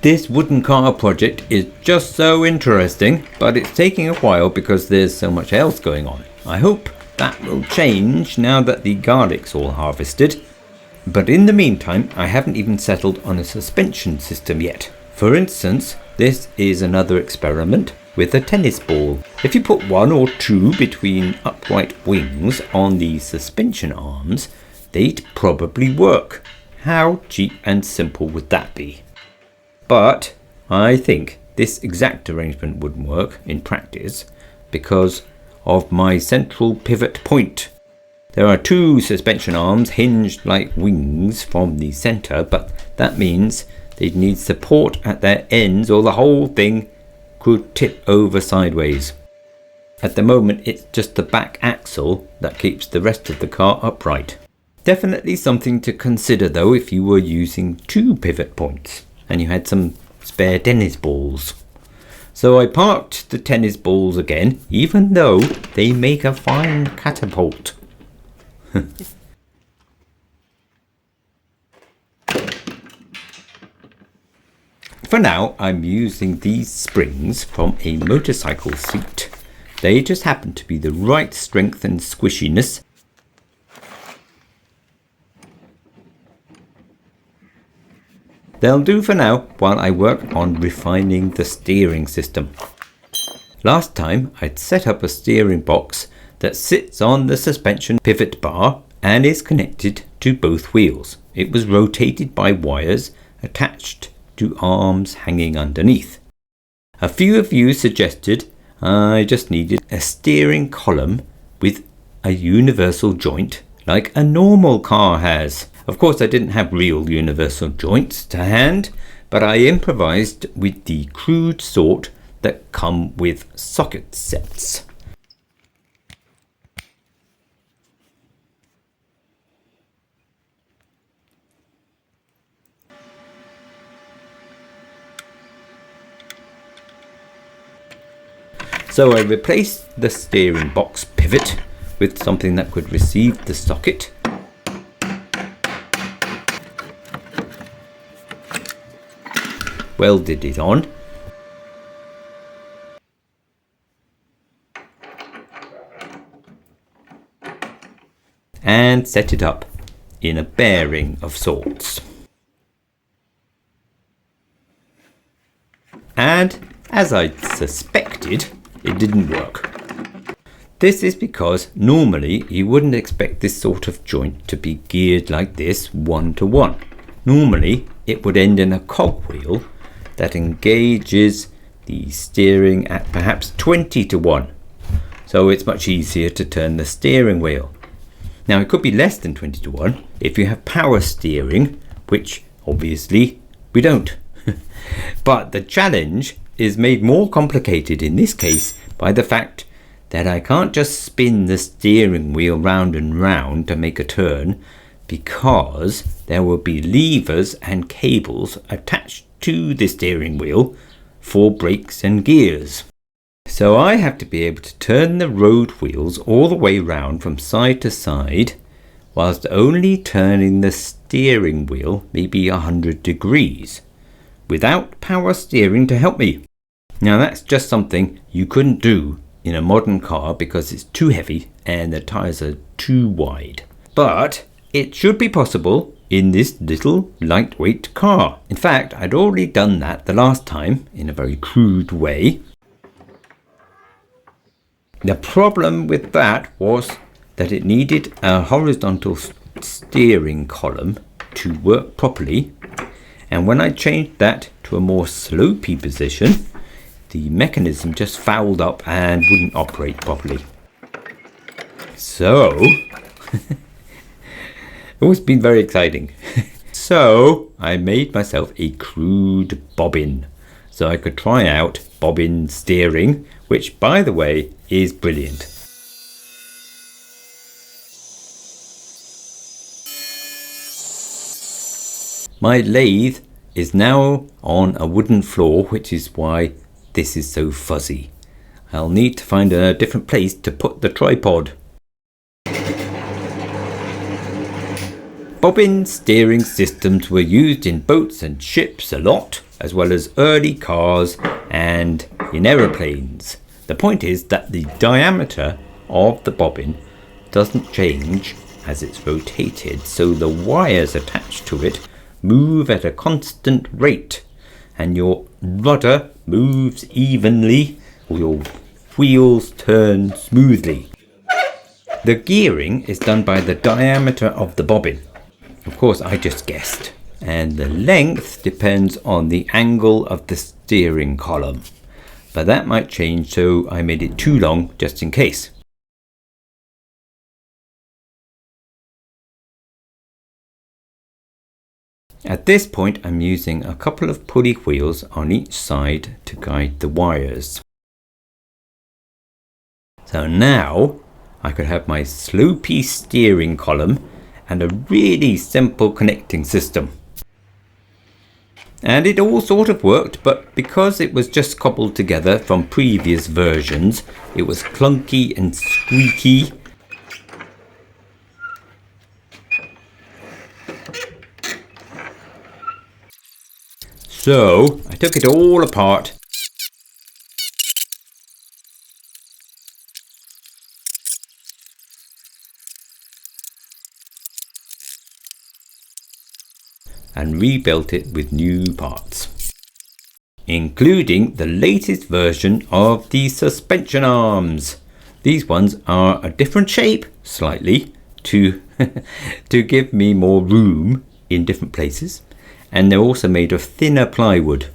This wooden car project is just so interesting, but it's taking a while because there's so much else going on. I hope that will change now that the garlic's all harvested. But in the meantime, I haven't even settled on a suspension system yet. For instance, this is another experiment with a tennis ball. If you put one or two between upright wings on the suspension arms, they'd probably work. How cheap and simple would that be? But I think this exact arrangement wouldn't work in practice because of my central pivot point. There are two suspension arms hinged like wings from the centre, but that means they'd need support at their ends or the whole thing could tip over sideways. At the moment it's just the back axle that keeps the rest of the car upright. Definitely something to consider though if you were using two pivot points and you had some spare tennis balls. So I parked the tennis balls again, even though they make a fine catapult. For now, I'm using these springs from a motorcycle seat. They just happen to be the right strength and squishiness. They'll do for now while I work on refining the steering system. Last time I'd set up a steering box that sits on the suspension pivot bar and is connected to both wheels. It was rotated by wires attached to arms hanging underneath. A few of you suggested I just needed a steering column with a universal joint like a normal car has. Of course I didn't have real universal joints to hand, but I improvised with the crude sort that come with socket sets. So I replaced the steering box pivot with something that could receive the socket. Welded it on. And set it up in a bearing of sorts. And as I suspected, it didn't work. This is because normally you wouldn't expect this sort of joint to be geared like this 1-to-1. Normally it would end in a cogwheel that engages the steering at perhaps 20-to-1. So it's much easier to turn the steering wheel. Now it could be less than 20-to-1 if you have power steering, which obviously we don't. But the challenge is made more complicated in this case by the fact that I can't just spin the steering wheel round and round to make a turn, because there will be levers and cables attached to the steering wheel for brakes and gears. So I have to be able to turn the road wheels all the way round from side to side, whilst only turning the steering wheel maybe 100 degrees, without power steering to help me. Now that's just something you couldn't do in a modern car because it's too heavy and the tyres are too wide. But it should be possible in this little lightweight car. In fact, I'd already done that the last time in a very crude way. The problem with that was that it needed a horizontal steering column to work properly, and when I changed that to a more slopey position, the mechanism just fouled up and wouldn't operate properly. So it's been very exciting. So I made myself a crude bobbin so I could try out bobbin steering, which by the way is brilliant. My lathe is now on a wooden floor, which is why this is so fuzzy. I'll need to find a different place to put the tripod. Bobbin steering systems were used in boats and ships a lot, as well as early cars and in aeroplanes. The point is that the diameter of the bobbin doesn't change as it's rotated, so the wires attached to it move at a constant rate, and your rudder moves evenly, or your wheels turn smoothly. The gearing is done by the diameter of the bobbin. Of course, I just guessed. And the length depends on the angle of the steering column. But that might change, so I made it too long just in case. At this point, I'm using a couple of pulley wheels on each side to guide the wires. So now I could have my slopey steering column and a really simple connecting system. And it all sort of worked, but because it was just cobbled together from previous versions, it was clunky and squeaky. So I took it all apart and rebuilt it with new parts, including the latest version of the suspension arms. These ones are a different shape slightly to give me more room in different places, and they're also made of thinner plywood.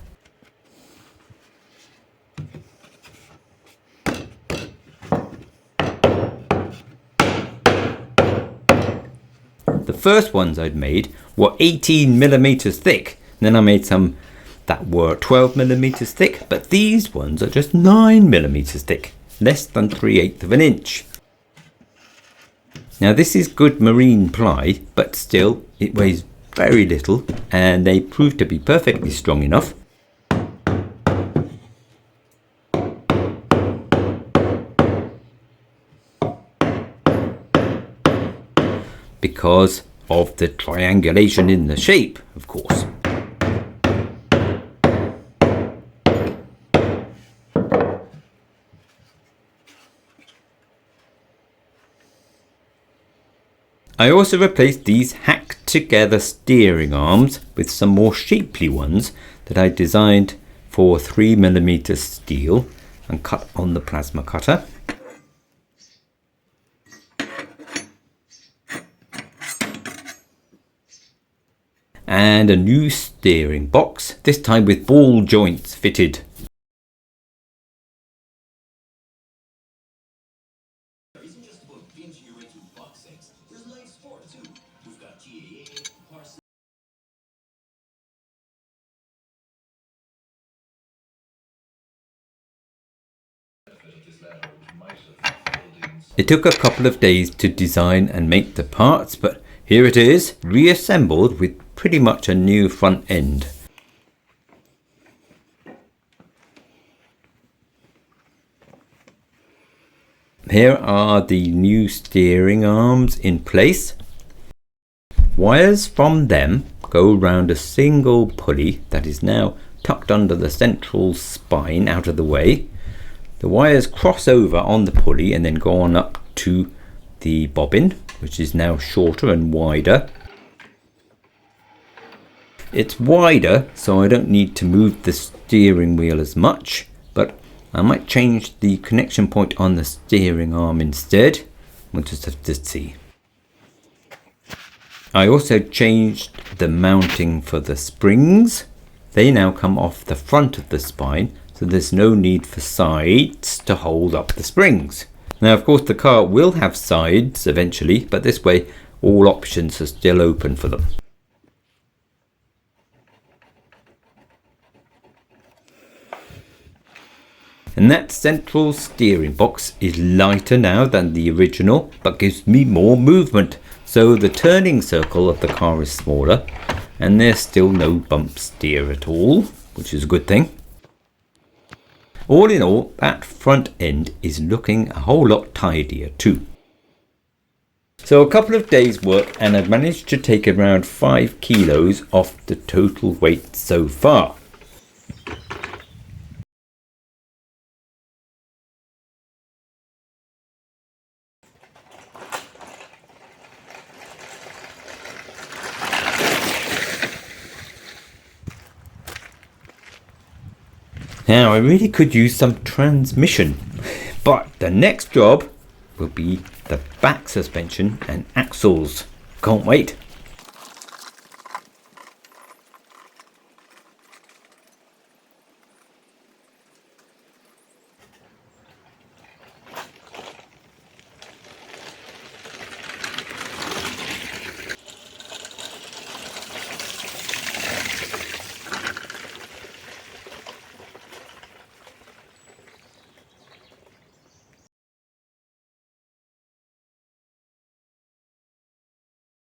The first ones I'd made were 18mm thick. Then I made some that were 12mm thick, but these ones are just 9mm thick, less than 3/8 of an inch. Now this is good marine ply, but still it weighs very little, and they prove to be perfectly strong enough. Because of the triangulation in the shape, of course. I also replaced these hacked together steering arms with some more shapely ones that I designed for 3mm steel and cut on the plasma cutter. And a new steering box, this time with ball joints fitted. It took a couple of days to design and make the parts, but here it is, reassembled with pretty much a new front end. Here are the new steering arms in place. Wires from them go round a single pulley that is now tucked under the central spine out of the way. The wires cross over on the pulley and then go on up to the bobbin, which is now shorter and wider. It's wider, so I don't need to move the steering wheel as much, but I might change the connection point on the steering arm instead. We'll just have to see. I also changed the mounting for the springs. They now come off the front of the spine, so there's no need for sides to hold up the springs. Now, of course, the car will have sides eventually, but this way all options are still open for them. And that central steering box is lighter now than the original, but gives me more movement. So the turning circle of the car is smaller, and there's still no bump steer at all, which is a good thing. All in all, that front end is looking a whole lot tidier too. So a couple of days work, and I've managed to take around 5 kilos off the total weight so far. Now I really could use some transmission, but the next job will be the back suspension and axles. Can't wait.